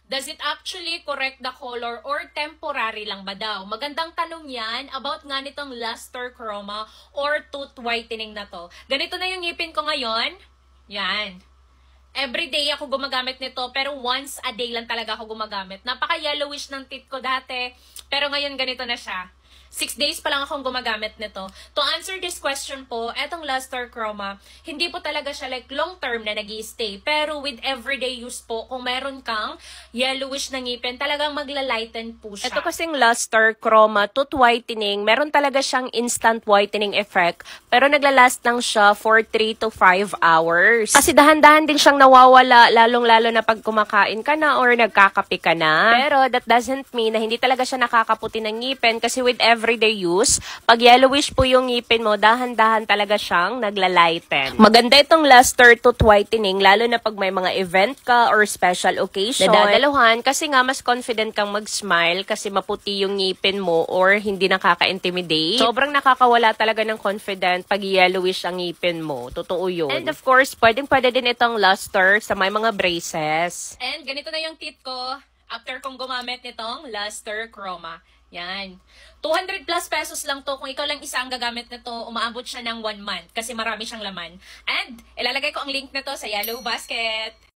Does it actually correct the color or temporary lang ba daw? Magandang tanong yan about nga nitong luster chroma or tooth whitening na to. Ganito na yung ngipin ko ngayon. Yan. Everyday ako gumagamit nito, pero once a day lang talaga ako gumagamit. Napaka-yellowish ng teeth ko dati, pero ngayon ganito na siya. 6 days pa lang akong gumagamit nito. To answer this question po, etong luster chroma, hindi po talaga siya like long term na nag-i-stay. Pero with everyday use po, kung meron kang yellowish na ngipin, talagang magla-lighten po siya. Ito kasing luster chroma tooth whitening, meron talaga siyang instant whitening effect, pero naglalast lang siya for 3 to 5 hours. Kasi dahan-dahan din siyang nawawala, lalong-lalo na pag kumakain ka na or nagkakape ka na. Pero that doesn't mean na hindi talaga siya nakakaputi ng ngipin kasi with everyday use, pag yellowish po yung ngipin mo, dahan-dahan talaga siyang naglalighten. Maganda itong luster tooth whitening, lalo na pag may mga event ka or special occasion na dadalawan, kasi nga mas confident kang mag-smile kasi maputi yung ngipin mo or hindi nakaka-intimidate. Sobrang nakakawala talaga ng confident pag yellowish ang ngipin mo. Totoo yun. And of course, pwedeng-pwede din itong luster sa may mga braces. And ganito na yung teeth ko after kong gumamit nitong luster chroma. Yan. 200 plus pesos lang to. Kung ikaw lang isa ang gagamit nito, umaabot siya ng 1 month kasi marami siyang laman. And ilalagay ko ang link nito sa Yellow Basket.